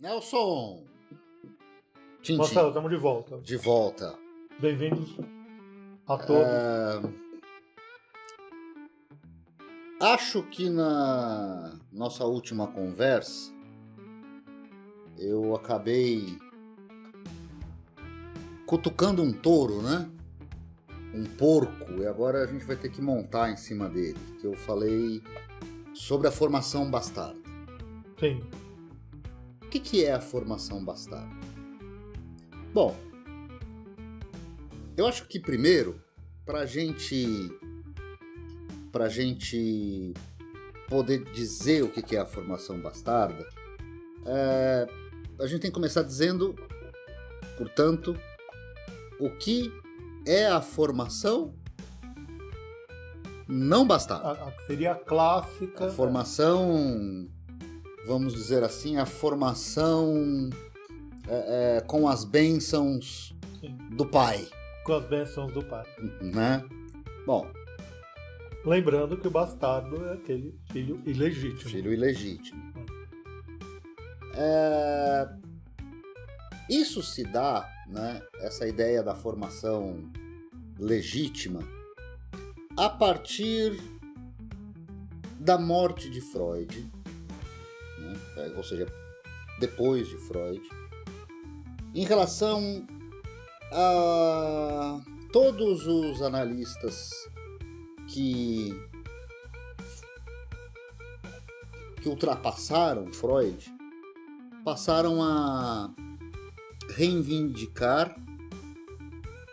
Nelson! Tintim. Marcelo, estamos de volta. De volta. Bem-vindos a todos. Acho que na nossa última conversa eu acabei cutucando um touro, né? Um porco, e agora a gente vai ter que montar em cima dele. Que eu falei sobre a formação bastarda. Sim. O que é a formação bastarda? Bom, eu acho que primeiro, pra gente poder dizer o que é a formação bastarda, a gente tem que começar dizendo, portanto, o que é a formação não bastarda. Seria a clássica. A formação, vamos dizer assim, a formação com as bênçãos do pai. Com as bênçãos do pai. Né? Bom. Lembrando que o bastardo é aquele filho ilegítimo. Filho ilegítimo. Isso se dá, né, essa ideia da formação legítima, a partir da morte de Freud, né, ou seja, depois de Freud, em relação a todos os analistas que ultrapassaram Freud, passaram a reivindicar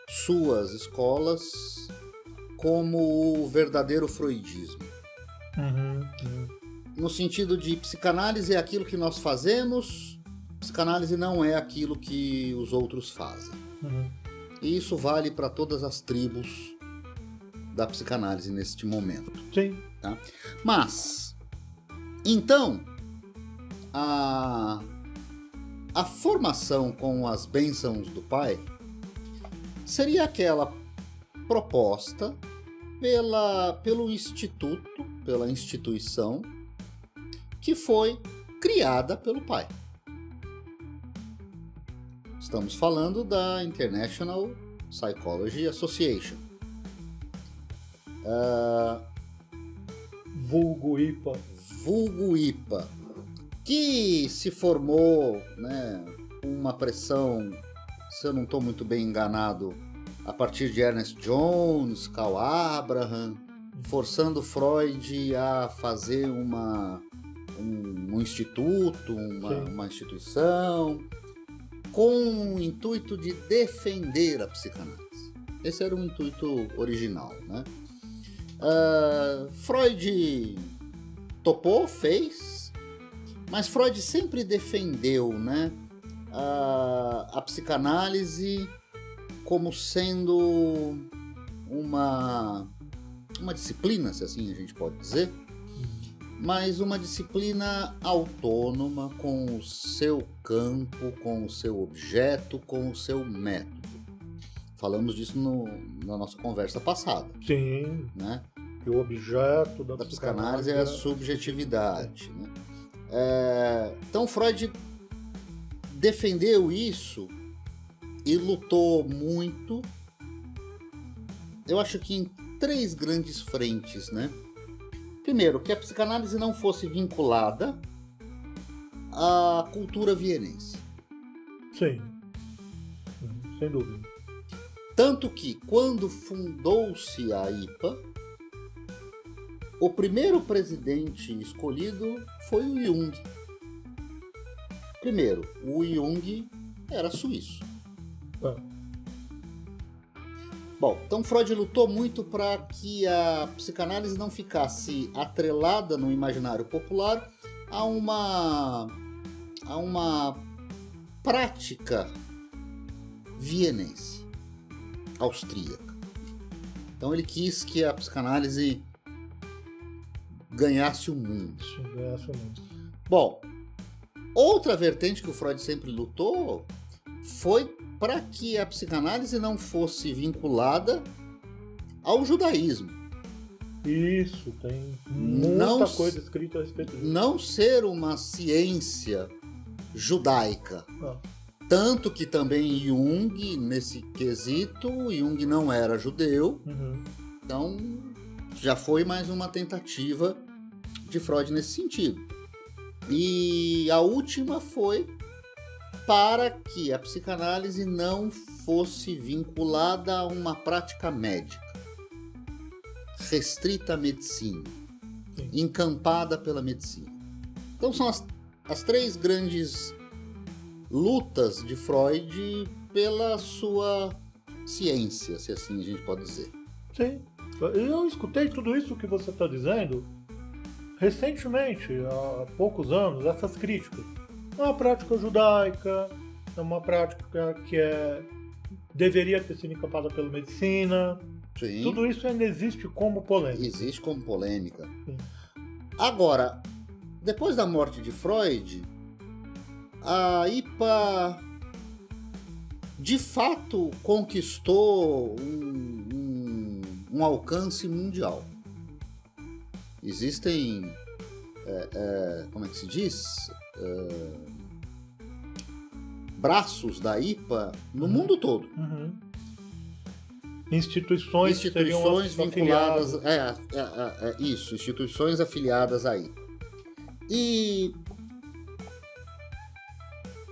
suas escolas como o verdadeiro freudismo. No sentido de psicanálise é aquilo que nós fazemos, psicanálise não é aquilo que os outros fazem. E isso vale para todas as tribos da psicanálise neste momento. Sim. Tá? Mas, então, a formação com as bênçãos do pai seria aquela proposta pelo instituto, pela instituição que foi criada pelo pai. Estamos falando da International Psychology Association. Vulgo IPA. Vulgo IPA, que se formou, né, com uma pressão, se eu não estou muito bem enganado, a partir de Ernest Jones, Carl Abraham, forçando Freud a fazer um instituto, uma instituição, com o intuito de defender a psicanálise. Esse era o intuito original, né? Freud topou, fez, mas Freud sempre defendeu, né, a psicanálise como sendo uma disciplina, se assim a gente pode dizer, mas uma disciplina autônoma, com o seu campo, com o seu objeto, com o seu método. Falamos disso na nossa conversa passada. Sim. Né? Que o objeto da psicanálise é a subjetividade. Né? Então Freud defendeu isso e lutou muito, eu acho que em 3 grandes frentes, né? Primeiro, que a psicanálise não fosse vinculada à cultura vienense. Sim, sem dúvida. Tanto que, quando fundou-se a IPA, o primeiro presidente escolhido foi o Jung. Primeiro, o Jung era suíço. Bom, então Freud lutou muito para que a psicanálise não ficasse atrelada no imaginário popular a uma prática vienense, austríaca. Então ele quis que a psicanálise ganhasse o mundo. Bom, outra vertente que o Freud sempre lutou foi para que a psicanálise não fosse vinculada ao judaísmo. Isso, tem muita coisa escrita a respeito disso. Não ser uma ciência judaica. Tanto que também Jung, nesse quesito, Jung não era judeu, então já foi mais uma tentativa de Freud nesse sentido. E a última foi para que a psicanálise não fosse vinculada a uma prática médica, restrita à medicina, encampada pela medicina. Então são as três grandes lutas de Freud pela sua ciência, se assim a gente pode dizer. Sim. Eu escutei tudo isso que você está dizendo recentemente, há poucos anos, essas críticas. É uma prática judaica, é uma prática que deveria ter sido encampada pela medicina. Sim. Tudo isso ainda existe como polêmica. Existe como polêmica. Sim. Agora, depois da morte de Freud, a IPA de fato conquistou um alcance mundial. Existem, como é que se diz? Braços da IPA no mundo todo. Instituições vinculadas, isso, instituições afiliadas à IPA. E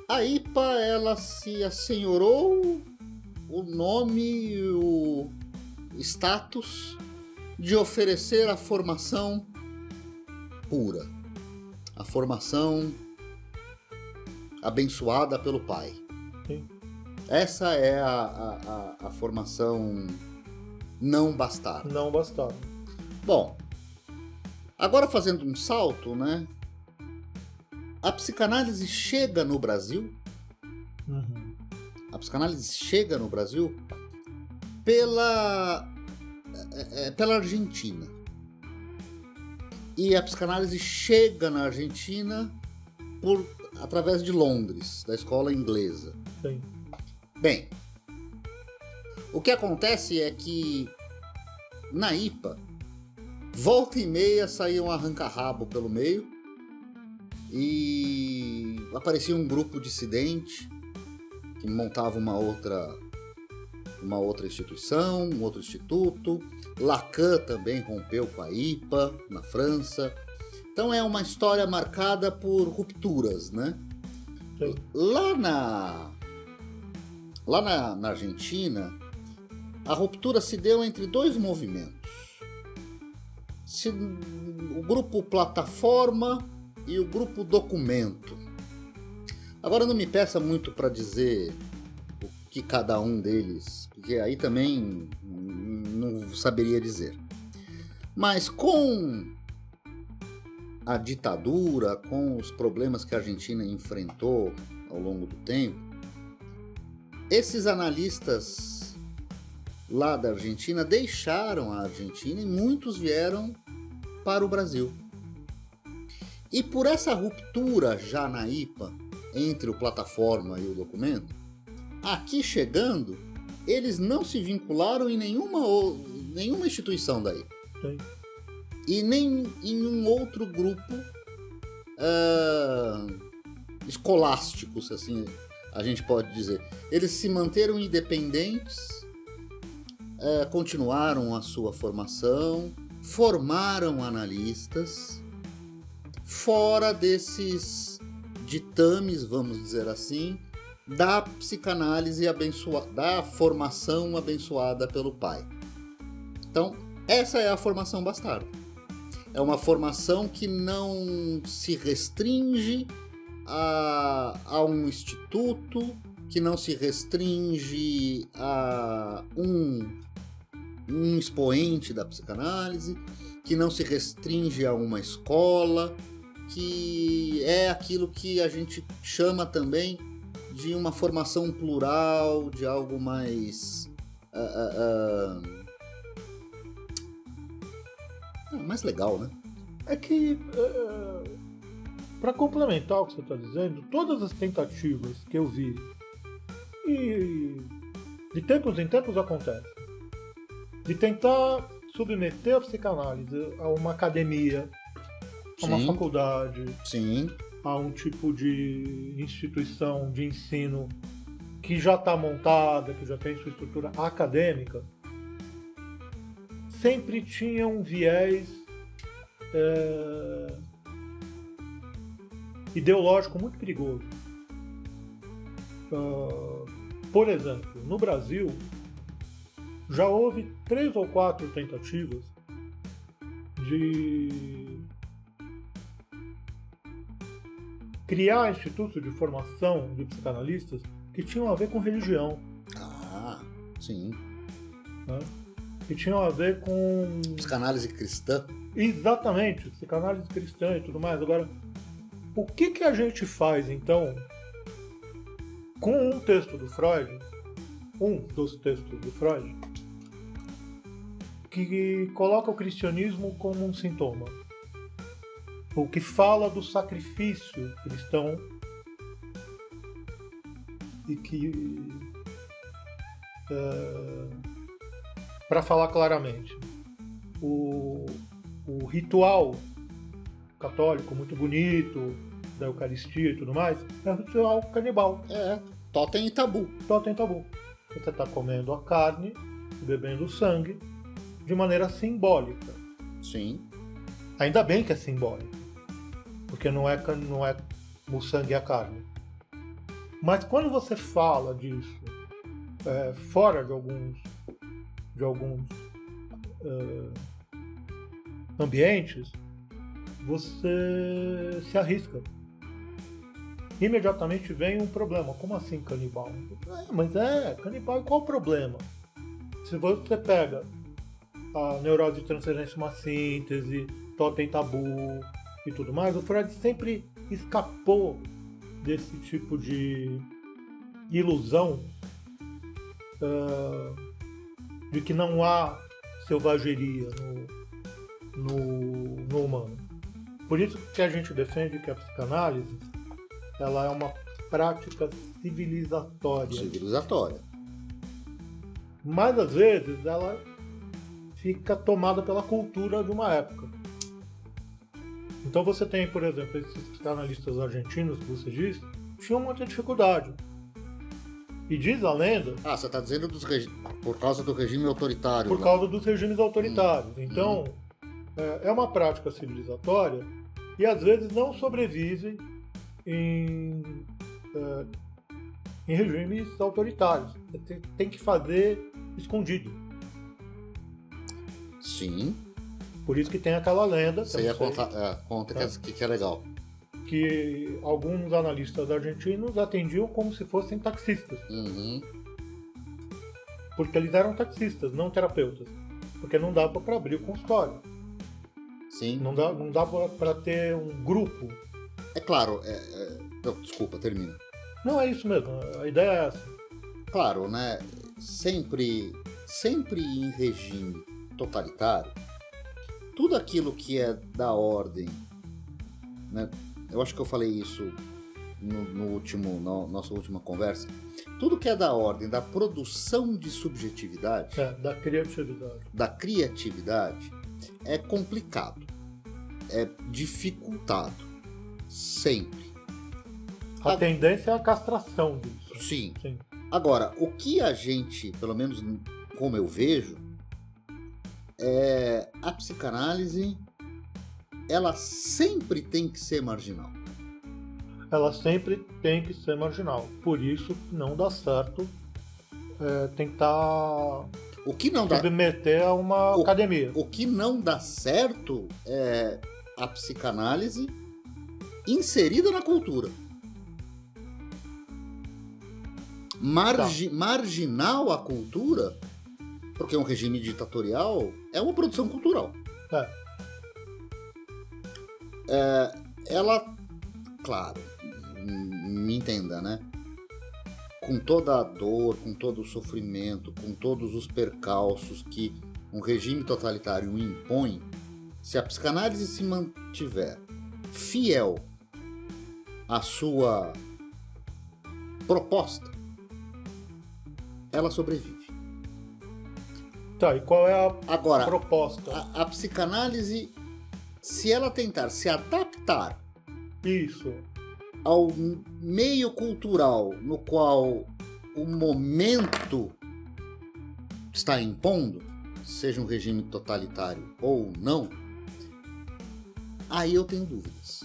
a IPA, ela se assenhorou o nome e o status de oferecer a formação pura, a formação abençoada pelo Pai. Sim. Essa é a formação não bastarda. Não bastarda. Bom, agora fazendo um salto, né? A psicanálise chega no Brasil. A psicanálise chega no Brasil pela Argentina. E a psicanálise chega na Argentina através de Londres, da escola inglesa. Sim. Bem, o que acontece é que na IPA, volta e meia saía um arranca-rabo pelo meio e aparecia um grupo dissidente que montava uma outra instituição, um outro instituto. Lacan também rompeu com a IPA na França. Então é uma história marcada por rupturas, né? Sim. Lá na Argentina, a ruptura se deu entre dois movimentos. O grupo Plataforma e o grupo Documento. Agora não me peça muito para dizer o que cada um deles, porque aí também não saberia dizer. Mas com a ditadura, com os problemas que a Argentina enfrentou ao longo do tempo, esses analistas lá da Argentina deixaram a Argentina e muitos vieram para o Brasil. E por essa ruptura já na IPA, entre o Plataforma e o Documento, aqui chegando, eles não se vincularam em nenhuma instituição da IPA. Sim. E nem em um outro grupo escolástico, se assim a gente pode dizer. Eles se manteram independentes, continuaram a sua formação, formaram analistas, fora desses ditames, vamos dizer assim, da psicanálise da formação abençoada pelo Pai. Então, essa é a formação bastarda. É uma formação que não se restringe a um instituto, que não se restringe a um expoente da psicanálise, que não se restringe a uma escola, que é aquilo que a gente chama também de uma formação plural, de algo mais mais legal, né? É que, para complementar o que você está dizendo, todas as tentativas que eu vi, e de tempos em tempos acontece, de tentar submeter a psicanálise a uma academia, a uma faculdade, Sim. a um tipo de instituição de ensino que já está montada, que já tem sua estrutura acadêmica, sempre tinha um viés ideológico muito perigoso. Por exemplo, no Brasil, já houve 3 ou 4 tentativas de criar institutos de formação de psicanalistas que tinham a ver com religião. Ah, sim. Né? Que tinham a ver com... Psicanálise cristã. Exatamente, psicanálise cristã e tudo mais. Agora, o que a gente faz, então, com um texto do Freud, um dos textos do Freud, que coloca o cristianismo como um sintoma, o que fala do sacrifício cristão e que, para falar claramente, o ritual católico muito bonito da Eucaristia e tudo mais é um ritual canibal. Totem e tabu. Totem e tabu. Você está comendo a carne, bebendo o sangue de maneira simbólica. Sim. Ainda bem que é simbólico, porque não é o sangue e a carne. Mas quando você fala disso fora de alguns ambientes, você se arrisca. Imediatamente vem um problema. Como assim canibal? Mas canibal, e qual o problema? Se você pega a neurose de transferência uma síntese, totem tabu e tudo mais, o Freud sempre escapou desse tipo de ilusão de que não há selvageria no humano. Por isso que a gente defende que a psicanálise ela é uma prática civilizatória. Mas às vezes ela fica tomada pela cultura de uma época. Então você tem, por exemplo, esses psicanalistas argentinos que você disse, tinham muita dificuldade. E diz a lenda... você está dizendo por causa do regime autoritário. Por causa dos regimes autoritários. Então, é uma prática civilizatória e às vezes não sobrevive em regimes autoritários. Você tem que fazer escondido. Sim. Por isso que tem aquela lenda... Você ia contar, conta que é legal. Que alguns analistas argentinos atendiam como se fossem taxistas. Uhum. Porque eles eram taxistas, não terapeutas. Porque não dava para abrir o consultório. Sim. Não dava para ter um grupo. É claro. Não, desculpa, termina. Não, é isso mesmo. A ideia é essa. Claro, né? Sempre em regime totalitário, tudo aquilo que é da ordem, né? Eu acho que eu falei isso na nossa última conversa. Tudo que é da ordem da produção de subjetividade, da criatividade, é complicado, é dificultado, sempre. A tendência é a castração disso. Sim. Agora, o que a gente, pelo menos como eu vejo, a psicanálise, ela sempre tem que ser marginal. Ela sempre tem que ser marginal. Por isso não dá certo tentar submeter a uma academia. O que não dá certo é a psicanálise inserida na cultura. Marginal à cultura, porque um regime ditatorial é uma produção cultural. Ela, claro, me entenda, né? Com toda a dor, com todo o sofrimento, com todos os percalços que um regime totalitário impõe, se a psicanálise se mantiver fiel à sua proposta, ela sobrevive. E qual é a proposta? A psicanálise, se ela tentar se adaptar ao meio cultural no qual o momento está impondo, seja um regime totalitário ou não, aí eu tenho dúvidas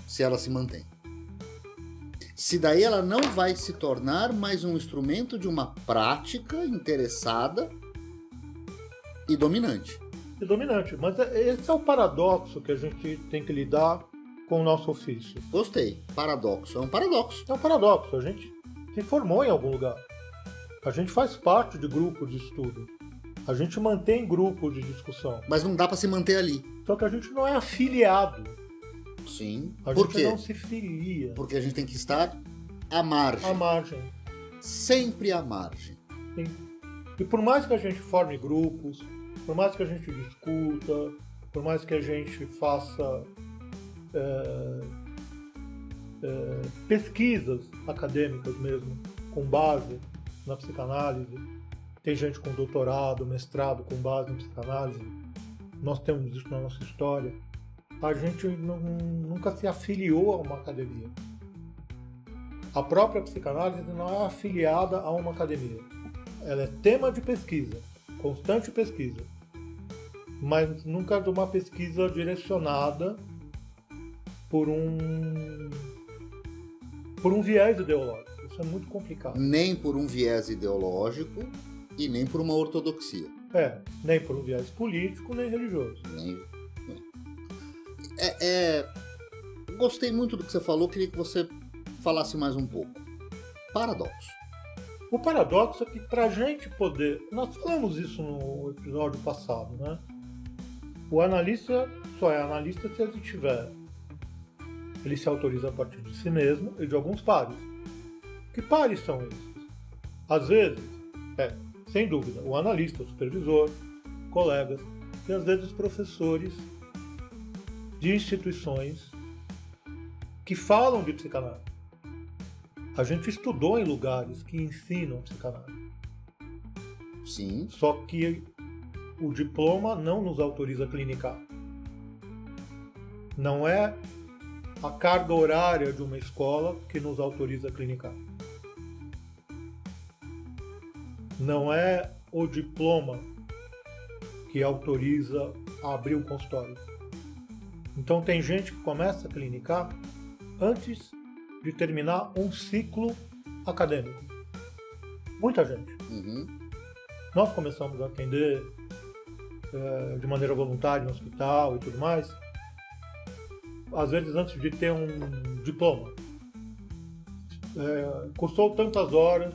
se ela se mantém. Se daí ela não vai se tornar mais um instrumento de uma prática interessada e dominante. Mas esse é o paradoxo que a gente tem que lidar com o nosso ofício. Gostei. Paradoxo. É um paradoxo. É um paradoxo. A gente se formou em algum lugar. A gente faz parte de grupos de estudo. A gente mantém grupos de discussão. Mas não dá para se manter ali. Só que a gente não é afiliado. Sim. A Por gente quê? não se filia. Porque a gente tem que estar à margem. À margem. Sempre à margem. Sim. E por mais que a gente forme grupos, por mais que a gente discuta, por mais que a gente faça pesquisas acadêmicas mesmo, com base na psicanálise, tem gente com doutorado, mestrado com base em psicanálise, nós temos isso na nossa história, a gente nunca se afiliou a uma academia. A própria psicanálise não é afiliada a uma academia. Ela é tema de pesquisa, constante pesquisa, mas nunca de uma pesquisa direcionada por um viés ideológico. Isso é muito complicado. Nem por um viés ideológico e nem por uma ortodoxia. Nem por um viés político, nem religioso. Gostei muito do que você falou, queria que você falasse mais um pouco. Paradoxo. O paradoxo é que para a gente poder... Nós falamos isso no episódio passado, né? O analista só é analista se ele tiver... Ele se autoriza a partir de si mesmo e de alguns pares. Que pares são esses? Às vezes, sem dúvida, o analista, o supervisor, colegas e às vezes professores de instituições que falam de psicanálise. A gente estudou em lugares que ensinam psicanálise. Sim. Só que o diploma não nos autoriza a clinicar. Não é a carga horária de uma escola que nos autoriza a clinicar. Não é o diploma que autoriza a abrir o consultório. Então tem gente que começa a clinicar antes de terminar um ciclo acadêmico. Muita gente. Uhum. Nós começamos a atender de maneira voluntária no hospital e tudo mais, às vezes antes de ter um diploma. Custou tantas horas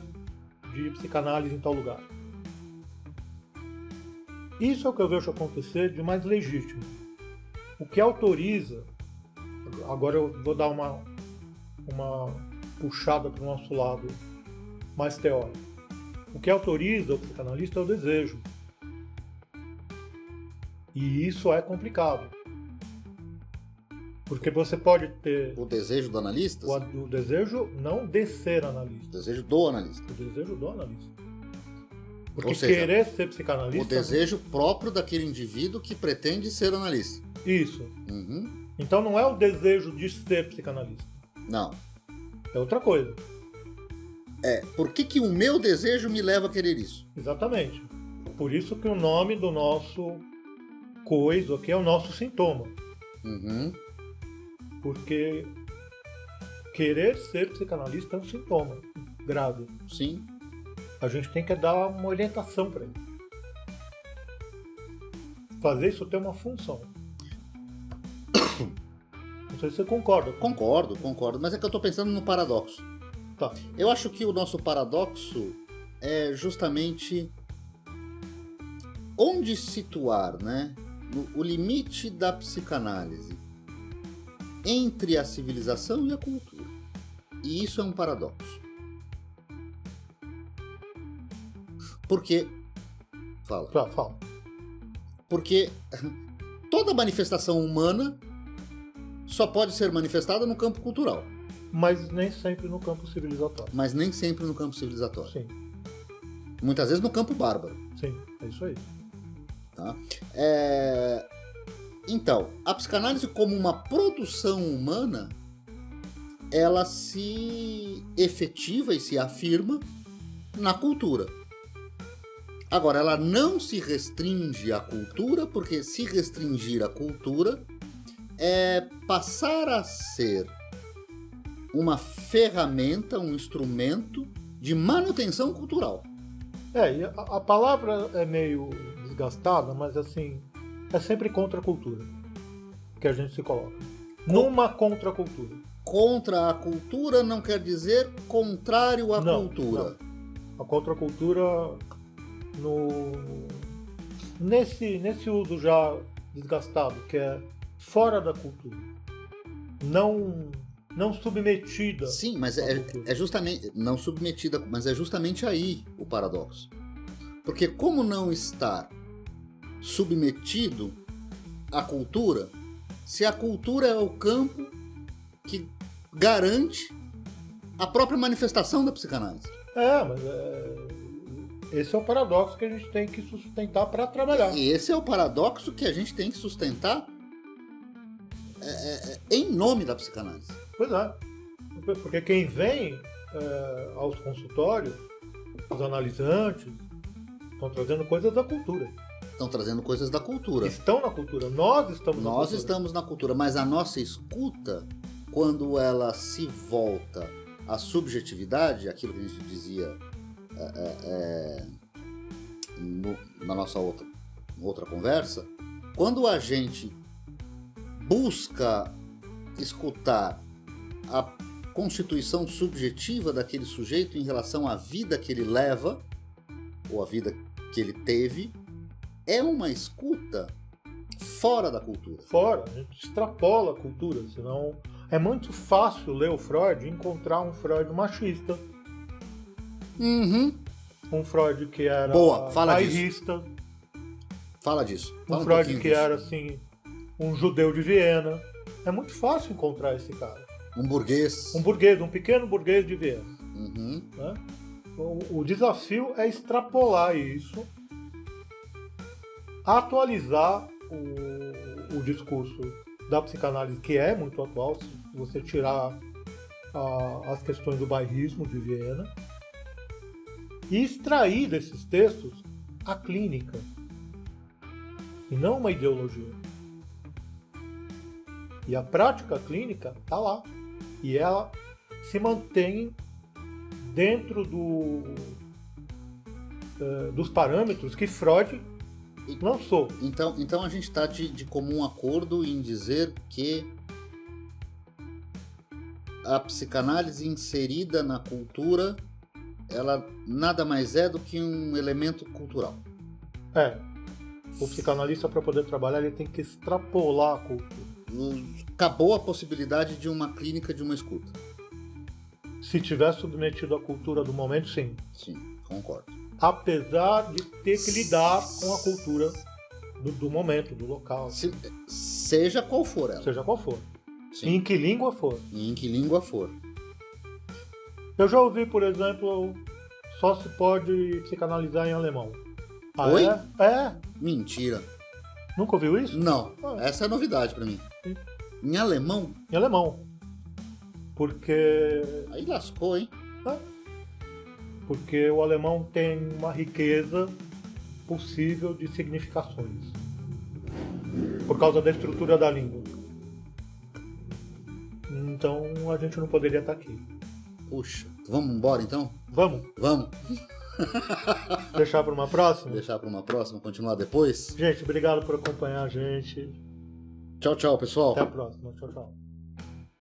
de psicanálise em tal lugar. Isso é o que eu vejo acontecer de mais legítimo. O que autoriza, agora eu vou dar uma puxada para o nosso lado mais teórico. O que autoriza o psicanalista é o desejo. E isso é complicado. Porque você pode ter... O desejo do analista? O desejo não de ser analista. O desejo do analista. O desejo do analista. Porque Ou seja, querer ser psicanalista... O desejo próprio daquele indivíduo que pretende ser analista. Isso. Uhum. Então não é o desejo de ser psicanalista. Não. É outra coisa. Por que o meu desejo me leva a querer isso? Exatamente. Por isso que o nome do nosso coisa aqui é o nosso sintoma. Uhum. Porque querer ser psicanalista é um sintoma grave. Sim. A gente tem que dar uma orientação para ele. Fazer isso ter uma função. Não sei se você concorda. Concordo. Mas é que eu estou pensando no paradoxo. Tá. Eu acho que o nosso paradoxo é justamente onde situar, né, o limite da psicanálise entre a civilização e a cultura. E isso é um paradoxo. Porque... Fala. Porque toda manifestação humana só pode ser manifestada no campo cultural. Mas nem sempre no campo civilizatório. Mas nem sempre no campo civilizatório. Sim. Muitas vezes no campo bárbaro. Sim, é isso aí. Tá? Então, a psicanálise como uma produção humana ela se efetiva e se afirma na cultura. Agora, ela não se restringe à cultura, porque se restringir à cultura é passar a ser uma ferramenta, um instrumento de manutenção cultural. E a palavra é meio desgastada, mas assim, é sempre contra a cultura que a gente se coloca. Numa contracultura. Contra a cultura não quer dizer contrário à cultura. Não. A contracultura nesse uso já desgastado, que é fora da cultura. Não submetida. Sim, mas é justamente... Não submetida, mas é justamente aí o paradoxo. Porque como não estar submetido à cultura, se a cultura é o campo que garante a própria manifestação da psicanálise? Mas esse é o paradoxo que a gente tem que sustentar para trabalhar. E esse é o paradoxo que a gente tem que sustentar em nome da psicanálise. Pois é. Porque quem vem aos consultórios, os analisantes, estão trazendo coisas da cultura. Estão trazendo coisas da cultura. Estão na cultura. Nós estamos na cultura. Nós estamos na cultura, mas a nossa escuta, quando ela se volta à subjetividade, aquilo que a gente dizia na nossa outra conversa, quando a gente busca escutar a constituição subjetiva daquele sujeito em relação à vida que ele leva, ou a vida que ele teve, é uma escuta fora da cultura. Fora, a gente extrapola a cultura, senão é muito fácil ler o Freud e encontrar um Freud machista. Uhum. Um Freud que era bairrista. Fala disso. Um Freud que era assim, um judeu de Viena. É muito fácil encontrar esse cara. Um burguês. Um pequeno burguês de Viena. Uhum. Né? O desafio é extrapolar isso, atualizar o discurso da psicanálise, que é muito atual, se você tirar as questões do bairrismo de Viena, e extrair desses textos a clínica, e não uma ideologia. E a prática clínica está lá, e ela se mantém dentro dos parâmetros que Freud lançou. Então a gente está de comum acordo em dizer que a psicanálise inserida na cultura, ela nada mais é do que um elemento cultural. O psicanalista, para poder trabalhar, ele tem que extrapolar a cultura. Acabou a possibilidade de uma clínica de uma escuta. Se tiver submetido à cultura do momento, sim. Sim, concordo. Apesar de ter que lidar com a cultura do momento, do local. Seja qual for ela. Seja qual for. Sim. Em que língua for. Em que língua for. Eu já ouvi, por exemplo, só se pode psicanalizar em alemão. Oi? É. Mentira. Nunca ouviu isso? Não. Essa é novidade pra mim. Sim. Em alemão? Em alemão. Porque... Aí lascou, hein? Porque o alemão tem uma riqueza possível de significações. Por causa da estrutura da língua. Então a gente não poderia estar aqui. Puxa, vamos embora então? Vamos. Deixar para uma próxima? Deixar para uma próxima, continuar depois? Gente, obrigado por acompanhar a gente. Tchau, pessoal. Até a próxima. Tchau.